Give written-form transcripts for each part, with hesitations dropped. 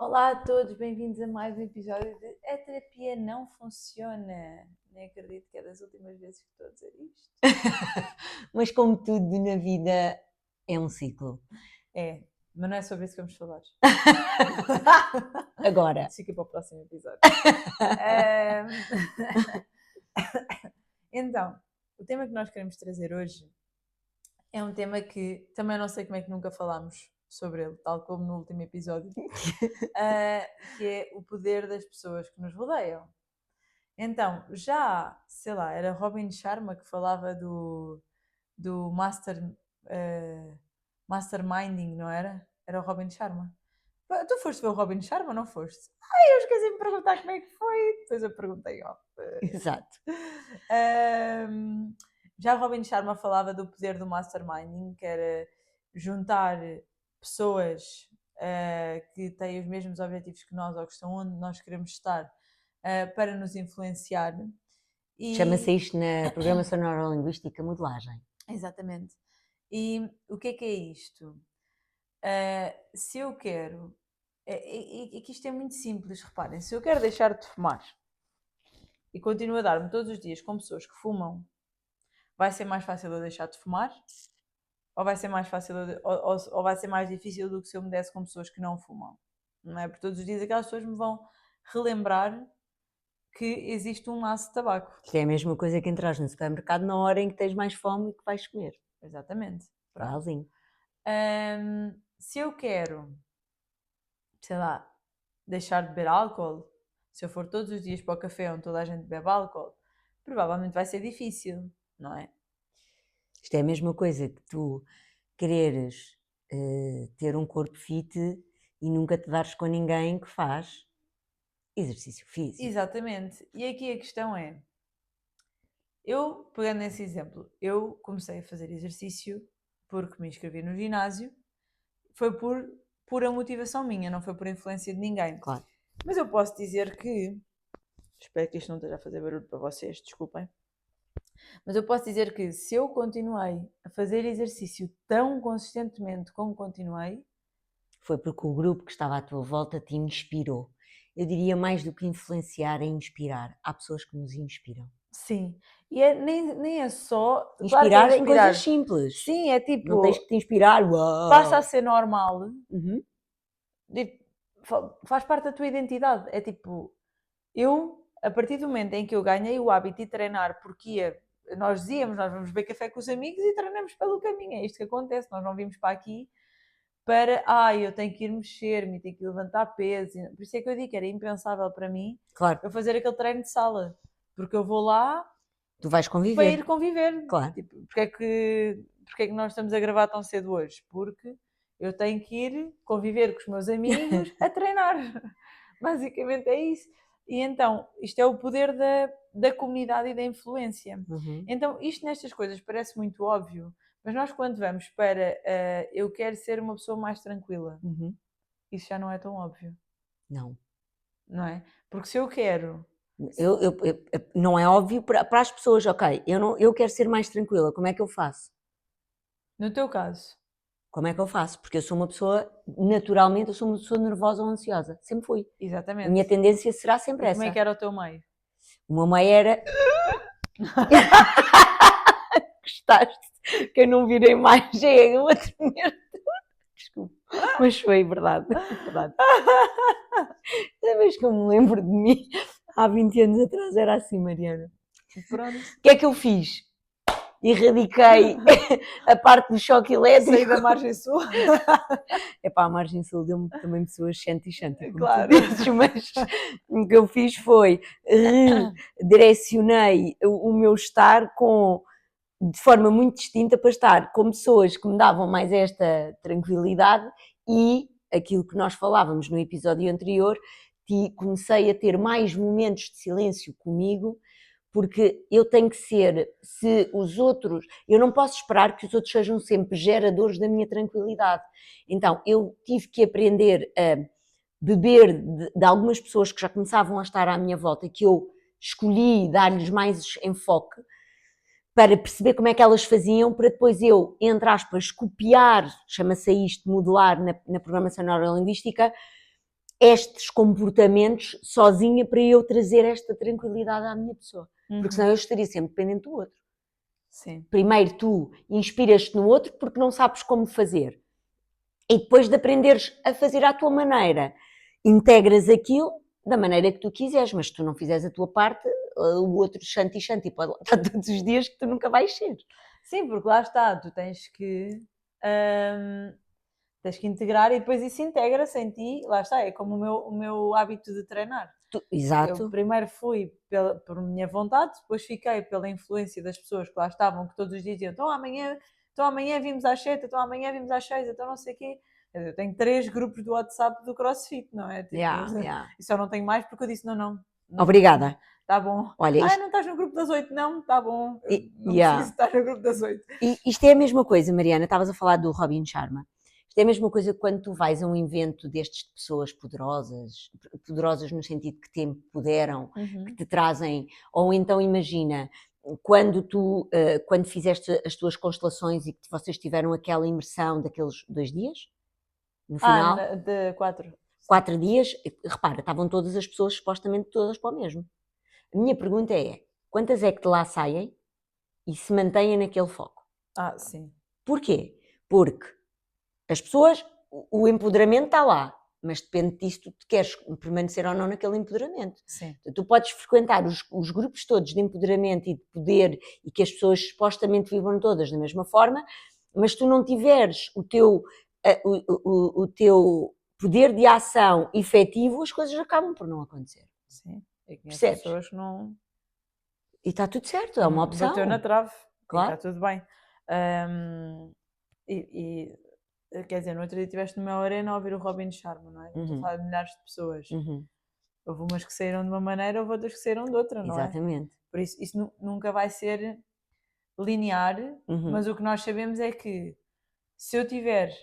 Olá a todos, bem-vindos a mais um episódio de A Terapia Não Funciona. Nem acredito que é das últimas vezes que estou a dizer isto. Mas como tudo na vida é um ciclo. É, mas não é sobre isso que vamos falar. Agora. Isso fica para o próximo episódio. Então, o tema que nós queremos trazer hoje é um tema que também não sei como é que nunca falámos sobre ele, tal como no último episódio, que é o poder das pessoas que nos rodeiam. Então, já, sei lá, era Robin Sharma que falava do masterminding, não era? Era o Robin Sharma. Tu foste ver o Robin Sharma, não foste? Ai, eu esqueci de me perguntar como é que foi. Depois eu perguntei, ó. Exato. Já Robin Sharma falava do poder do masterminding, que era juntar pessoas que têm os mesmos objetivos que nós ou que estão onde nós queremos estar para nos influenciar. Chama-se isto na programação neurolinguística modelagem. Exatamente. E o que é isto? Se eu quero... É que isto é muito simples, reparem. Se eu quero deixar de fumar e continuo a dar-me todos os dias com pessoas que fumam, vai ser mais fácil eu deixar de fumar? Ou vai ser mais fácil ou vai ser mais difícil do que se eu me desse com pessoas que não fumam? Não é? Porque todos os dias aquelas pessoas me vão relembrar que existe um maço de tabaco. Que é a mesma coisa que entras no supermercado na hora em que tens mais fome e que vais comer. Exatamente. Igualzinho. Se eu quero, sei lá, deixar de beber álcool, se eu for todos os dias para o café onde toda a gente bebe álcool, provavelmente vai ser difícil, não é? Isto é a mesma coisa que tu quereres ter um corpo fit e nunca te dares com ninguém que faz exercício físico. Exatamente. E aqui a questão é, eu, pegando nesse exemplo, eu comecei a fazer exercício porque me inscrevi no ginásio, foi por pura motivação minha, não foi por influência de ninguém. Claro. Mas eu posso dizer que, espero que isto não esteja a fazer barulho para vocês, desculpem, mas eu posso dizer que se eu continuei a fazer exercício tão consistentemente como continuei, foi porque o grupo que estava à tua volta te inspirou. Eu diria mais do que influenciar, é inspirar. Há pessoas que nos inspiram. sim. E nem é só... Inspirar, claro que é em coisas simples. Sim, é tipo... Não tens que te inspirar. Uau. Passa a ser normal. Uhum. Faz parte da tua identidade. É tipo... Eu, a partir do momento em que eu ganhei o hábito de treinar, porque nós vamos beber café com os amigos e treinamos pelo caminho. É isto que acontece. Nós não vimos para aqui para, eu tenho que ir mexer-me, tenho que ir levantar peso. Por isso é que eu digo que era impensável para mim Claro. eu fazer aquele treino de sala. Porque eu vou lá... Tu vais conviver. Para ir conviver. Claro. Tipo, porque é que nós estamos a gravar tão cedo hoje? Porque eu tenho que ir conviver com os meus amigos a treinar. Basicamente é isso. E então, isto é o poder da comunidade e da influência. Uhum. Então, isto nestas coisas parece muito óbvio, mas nós quando vamos para eu quero ser uma pessoa mais tranquila, isso já não é tão óbvio. Não. Não é? Porque se eu quero... não é óbvio para as pessoas, ok, eu quero ser mais tranquila, como é que eu faço? No teu caso? Como é que eu faço? Porque eu sou uma pessoa, naturalmente, eu sou uma pessoa nervosa ou ansiosa. Sempre fui. Exatamente. A minha tendência será sempre essa. Como é que era o teu meio? O meu meio era... Gostaste? Que eu não virei mais, é uma tremer. Desculpa, mas foi verdade. Verdade. Cada vez que eu me lembro de mim, há 20 anos atrás, era assim, Mariana. Pronto. O que é que eu fiz? Erradiquei a parte do choque elétrico. Saí da margem sul. A margem sul deu-me também pessoas shanty, como claro. tu dizes, mas o que eu fiz foi redirecionei o meu estar de forma muito distinta para estar com pessoas que me davam mais esta tranquilidade e aquilo que nós falávamos no episódio anterior, comecei a ter mais momentos de silêncio comigo, porque eu tenho que ser, se os outros, eu não posso esperar que os outros sejam sempre geradores da minha tranquilidade. Então, eu tive que aprender a beber de algumas pessoas que já começavam a estar à minha volta, que eu escolhi dar-lhes mais enfoque, para perceber como é que elas faziam, para depois eu, entre aspas, copiar, chama-se isto, modelar na programação neurolinguística, estes comportamentos sozinha para eu trazer esta tranquilidade à minha pessoa. Porque senão eu estaria sempre dependente do outro. Sim. Primeiro tu inspiras-te no outro porque não sabes como fazer. E depois de aprenderes a fazer à tua maneira, integras aquilo da maneira que tu quiseres, mas se tu não fizeres a tua parte, o outro shanti pode lá estar todos os dias que tu nunca vais ser. Sim, porque lá está, tu tens que integrar e depois isso integra-se em ti, lá está, é como o meu hábito de treinar. Exato. Eu primeiro fui por minha vontade, depois fiquei pela influência das pessoas que lá estavam, que todos os dias diziam, então amanhã vimos às 7, então amanhã vimos às 6, então não sei o quê. Eu tenho 3 grupos do WhatsApp do CrossFit, não é? Tipo, e só não tenho mais porque eu disse, não. Obrigada. Tá bom. Olha, não estás no grupo das 8, não? Tá bom. Não yeah. preciso estar no grupo das 8. E isto é a mesma coisa, Mariana, estavas a falar do Robin Sharma. Isto é a mesma coisa quando tu vais a um evento destes de pessoas poderosas no sentido que te empoderam, que te trazem, ou então imagina, quando fizeste as tuas constelações e que vocês tiveram aquela imersão daqueles 2 dias, no final, de 4. 4 dias, repara, estavam todas as pessoas supostamente todas para o mesmo. A minha pergunta é, quantas é que de lá saem e se mantêm naquele foco? Sim. Porquê? Porque as pessoas, o empoderamento está lá, mas depende disso, tu queres permanecer ou não naquele empoderamento. Sim. Tu podes frequentar os grupos todos de empoderamento e de poder e que as pessoas supostamente vivam todas da mesma forma, mas tu não tiveres o teu poder de ação efetivo, as coisas acabam por não acontecer. Sim. E conheço Percebes? pessoas que não... E está tudo certo, é uma opção. Bateu na trave. Claro. E está tudo bem. Quer dizer, no outro dia estiveste numa arena a ouvir o Robin Sharma, não é? Estou a falar de milhares de pessoas. Houve umas que saíram de uma maneira, houve outras que saíram de outra, não é? Exatamente. Por isso nunca vai ser linear, mas o que nós sabemos é que se eu tiver...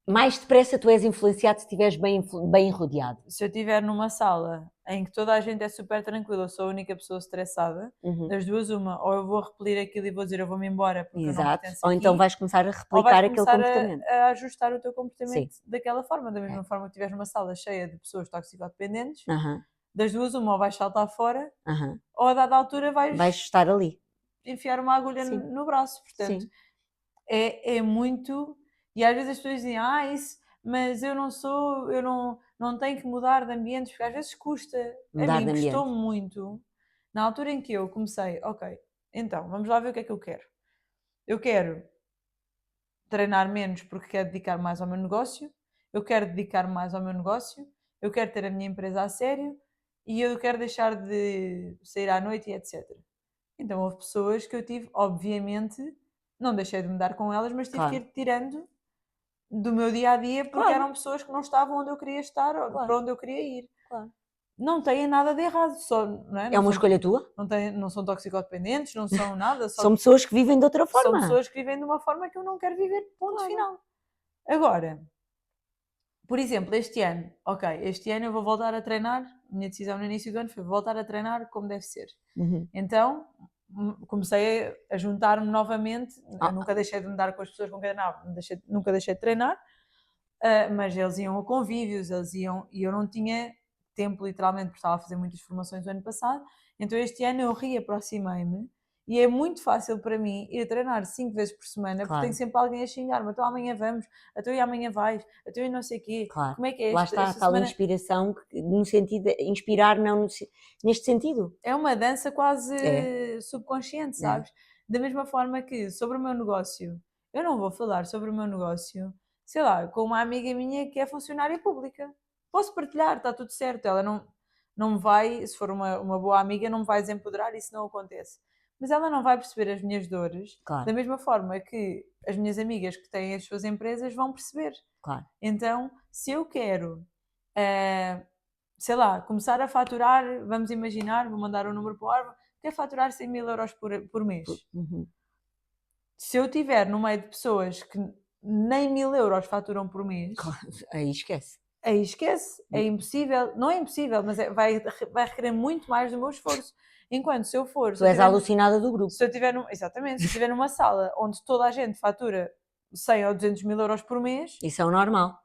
Mais depressa tu és influenciado se estiveres bem rodeado. Se eu estiver numa sala em que toda a gente é super tranquila, eu sou a única pessoa estressada, das duas uma, ou eu vou repelir aquilo e vou dizer eu vou-me embora porque eu não pertenço aqui, ou então vais começar a replicar ou vais aquele começar comportamento. a ajustar o teu comportamento daquela forma, da mesma forma que estiveres numa sala cheia de pessoas toxicodependentes, das duas uma, ou vais saltar fora, ou a dada altura vais estar ali. Enfiar uma agulha no braço, portanto é muito... E às vezes as pessoas dizem, isso, mas eu não tenho que mudar de ambientes, porque às vezes custa. A mim custou muito, na altura em que eu comecei, ok, então, vamos lá ver o que é que eu quero. Eu quero treinar menos porque quero dedicar mais ao meu negócio, eu quero dedicar mais ao meu negócio, eu quero ter a minha empresa a sério e eu quero deixar de sair à noite e etc. Então houve pessoas que eu tive, obviamente, não deixei de me dar com elas, mas tive que ir tirando do meu dia-a-dia porque eram pessoas que não estavam onde eu queria estar ou para onde eu queria ir. Não têm nada de errado, só, não é? É uma escolha tua? Não são toxicodependentes, não são nada. São pessoas que vivem de outra forma. São pessoas que vivem de uma forma que eu não quero viver, ponto final. Agora, por exemplo, este ano eu vou voltar a treinar, a minha decisão no início do ano foi voltar a treinar como deve ser. Então, comecei a juntar-me novamente, eu nunca deixei de me dar com as pessoas com quem treinava, nunca deixei de treinar, mas eles iam a convívios, e eu não tinha tempo literalmente, porque estava a fazer muitas formações no ano passado, então este ano eu reaproximei-me e é muito fácil para mim ir treinar 5 vezes por semana, porque tenho sempre alguém a xingar-me, então amanhã vamos, então e amanhã vais, então e não sei o quê, como é que é lá está a tal semana... inspiração, no sentido de inspirar, não neste sentido. É uma dança quase subconsciente, sabes? Da mesma forma que sobre o meu negócio, eu não vou falar sobre o meu negócio, sei lá, com uma amiga minha que é funcionária pública. Posso partilhar, está tudo certo, ela não me vai, se for uma boa amiga, não me vai desempoderar, isso não acontece. Mas ela não vai perceber as minhas dores, da mesma forma que as minhas amigas que têm as suas empresas vão perceber. Então, se eu quero, sei lá, começar a faturar, vamos imaginar, vou mandar um número para o Arvo, quero faturar 100.000 euros por mês. Se eu estiver no meio de pessoas que nem 1.000 euros faturam por mês, aí esquece. Aí esquece, é impossível, não é impossível, mas vai requerer muito mais do meu esforço. Enquanto se eu for... Tu és a alucinada do grupo. Exatamente, se eu estiver numa sala onde toda a gente fatura 100 ou 200 mil euros por mês... Isso é o normal.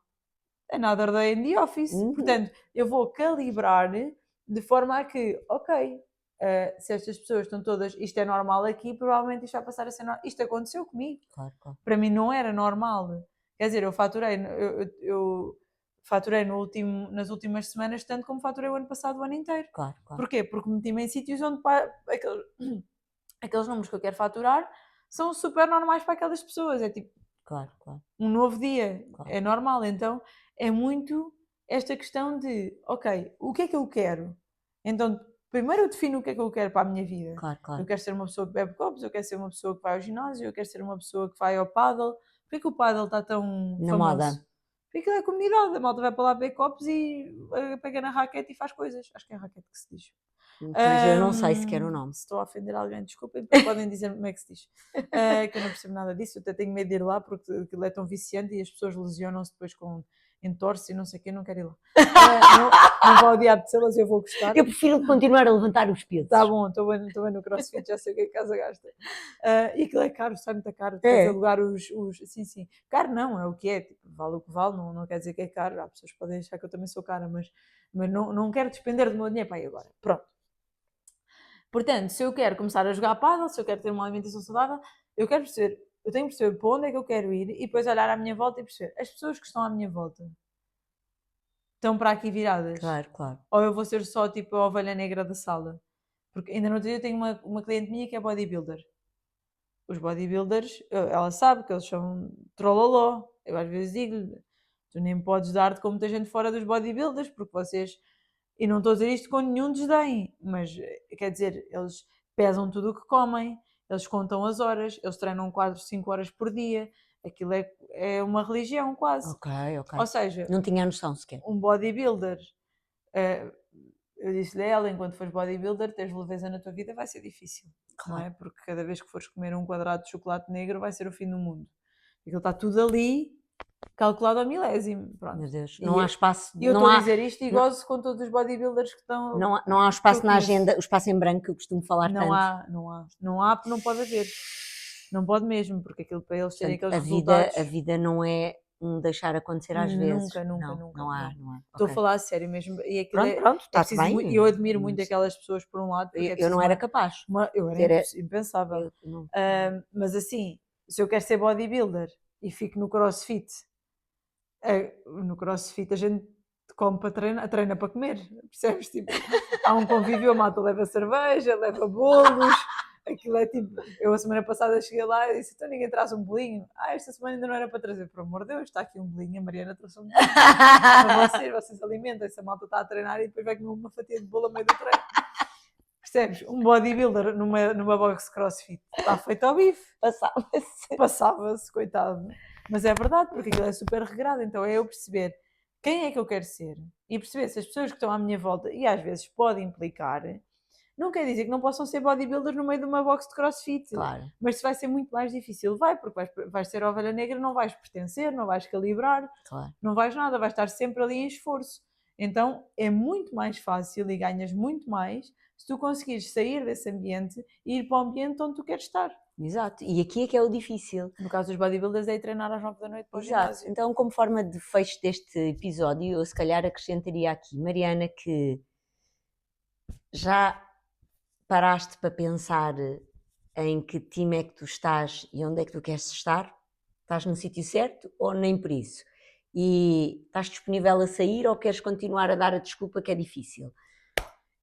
another day in the office. Portanto, eu vou calibrar de forma a que, ok, se estas pessoas estão todas, isto é normal aqui, provavelmente isto vai passar a ser normal. Isto aconteceu comigo. Claro, claro. Para mim não era normal. Quer dizer, eu faturei nas últimas semanas tanto como faturei o ano passado, o ano inteiro. Claro. Porquê? Porque meti-me em sítios onde aqueles números que eu quero faturar são super normais para aquelas pessoas. É tipo, Claro. um novo dia, Claro. é normal. Então é muito esta questão de, ok, o que é que eu quero? Então, primeiro eu defino o que é que eu quero para a minha vida. Claro. Eu quero ser uma pessoa que bebe copos, eu quero ser uma pessoa que vai ao ginásio, eu quero ser uma pessoa que vai ao paddle. Por que o paddle está tão Na famoso? moda. Porque aquilo é comunidade, a malta vai para lá beber copos e pega na raquete e faz coisas. Acho que é a raquete que se diz. Mas eu não sei sequer o nome. Se estou a ofender alguém, desculpem, porque podem dizer como é que se diz. Que eu não percebo nada disso, eu até tenho medo de ir lá porque aquilo é tão viciante e as pessoas lesionam-se depois com entorse e não sei o quê, não quero ir lá. Não vou odiar de selas, eu vou gostar. Eu prefiro continuar a levantar os pesos. Tá bom, estou bem no CrossFit, já sei o que é que a casa gasta. E aquilo é caro, sai muito caro. É. Depois alugar os. Sim. Caro não, é o que é, tipo, vale o que vale, não quer dizer que é caro. Há pessoas que podem achar que eu também sou cara, mas não quero despender do meu dinheiro para aí agora. Pronto. Portanto, se eu quero começar a jogar pádel, se eu quero ter uma alimentação saudável, eu tenho que perceber para onde é que eu quero ir e depois olhar à minha volta e perceber as pessoas que estão à minha volta estão para aqui viradas. Claro. Ou eu vou ser só tipo a ovelha negra da sala. Porque ainda no outro dia eu tenho uma cliente minha que é bodybuilder. Os bodybuilders, ela sabe que eles são trololó. Eu às vezes digo-lhe, tu nem podes dar-te com muita gente fora dos bodybuilders, porque vocês, e não estou a dizer isto com nenhum desdém, mas quer dizer, eles pesam tudo o que comem, eles contam as horas, eles treinam 4, 5 horas por dia, aquilo é uma religião quase. Ok. Ou seja, Não tinha noção sequer. um bodybuilder, eu disse-lhe a ela, enquanto fores bodybuilder, teres leveza na tua vida vai ser difícil, Claro. não é? Porque cada vez que fores comer um quadrado de chocolate negro vai ser o fim do mundo. Aquilo está tudo ali, calculado ao milésimo. Pronto. Meu Deus, não há espaço. E eu não estou há, a dizer isto e gozo com todos os bodybuilders que estão. não há espaço que eu na conheço. agenda, o espaço em branco que eu costumo falar Não tanto. há porque não pode haver. Não pode mesmo, porque aquilo para eles terem Portanto, aqueles resultados. a vida não é um deixar acontecer às vezes. Nunca. Não há. Estou Ok. a falar a sério mesmo. E aquilo Pronto, está preciso bem. E eu admiro muito aquelas pessoas por um lado. Porque Eu não era capaz. Eu era Era- impensável. Eu não- Mas assim, se eu quero ser bodybuilder e fico no CrossFit, no CrossFit a gente come para treinar, treina para comer, percebes? Tipo, há um convívio, a malta leva cerveja, leva bolos, aquilo é tipo, eu a semana passada cheguei lá e disse, então ninguém traz um bolinho? Esta semana ainda não era para trazer, por amor de Deus, está aqui um bolinho, a Mariana trouxe um bolinho para vocês alimentem-se, a malta está a treinar e depois vai comer uma fatia de bolo a meio do treino. Percebes? Um bodybuilder numa box CrossFit está feito ao bife. Passava-se, coitado. Mas é verdade, porque aquilo é super regrado. Então é eu perceber quem é que eu quero ser e perceber se as pessoas que estão à minha volta, e às vezes pode implicar, não quer dizer que não possam ser bodybuilders no meio de uma box de CrossFit. Claro. Mas se vai ser muito mais difícil, porque vais ser ovelha negra, não vais pertencer, não vais calibrar, Claro. não vais nada, vais estar sempre ali em esforço. Então é muito mais fácil e ganhas muito mais se tu conseguires sair desse ambiente e ir para o ambiente onde tu queres estar. Exato, e aqui é que é o difícil. No caso dos bodybuilders é ir treinar às 9 da noite para o Exato, ginásio. então como forma de fecho deste episódio, eu se calhar acrescentaria aqui, Mariana, que já paraste para pensar em que time é que tu estás e onde é que tu queres estar? Estás no sítio certo ou nem por isso? E estás disponível a sair ou queres continuar a dar a desculpa que é difícil?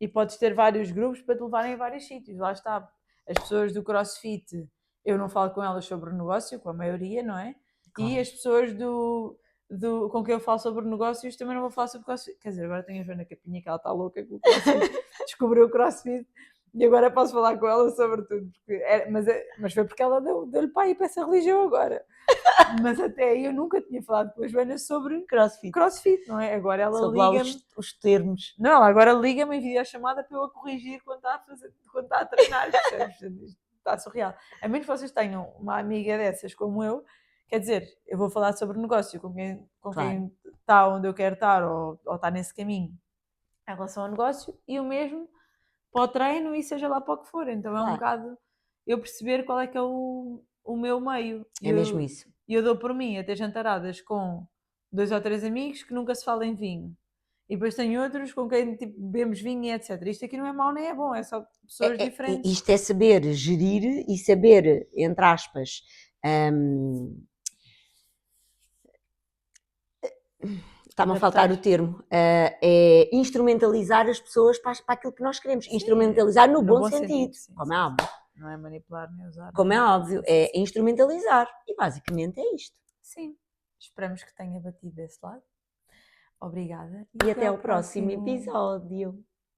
E podes ter vários grupos para te levarem a vários sítios, lá está. As pessoas do CrossFit, eu não falo com elas sobre negócio, com a maioria, não é? Claro. E as pessoas com quem eu falo sobre negócios também não vou falar sobre CrossFit. Quer dizer, agora tenho a Joana Capinha, que ela está louca com o CrossFit, descobriu o CrossFit e agora posso falar com ela sobre tudo. Mas foi porque ela deu-lhe para ir para essa religião agora. Mas até aí eu nunca tinha falado com a Joana sobre CrossFit, não é? Agora ela liga-me os termos. Não, ela agora liga-me em videochamada para eu a corrigir quando está a treinar, percebes? Está surreal. A menos que vocês tenham uma amiga dessas como eu, quer dizer, eu vou falar sobre negócio com quem está onde eu quero estar ou está nesse caminho em relação ao negócio e o mesmo para o treino e seja lá para o que for. Então é um bocado eu perceber qual é que é o meu meio. É mesmo isso. E eu dou por mim a ter jantaradas com 2 ou 3 amigos que nunca se falam em vinho. E depois tem outros com quem tipo, bebemos vinho e etc. Isto aqui não é mau nem é bom, é só pessoas diferentes. Isto é saber gerir e saber, entre aspas, está-me a faltar o termo, é instrumentalizar as pessoas para aquilo que nós queremos. Sim, instrumentalizar no bom sentido, sim, como sim, é óbvio. Não é manipular nem usar. Como é não óbvio, é instrumentalizar. E basicamente é isto. Sim, esperamos que tenha batido desse lado. Obrigada. E até ao próximo episódio.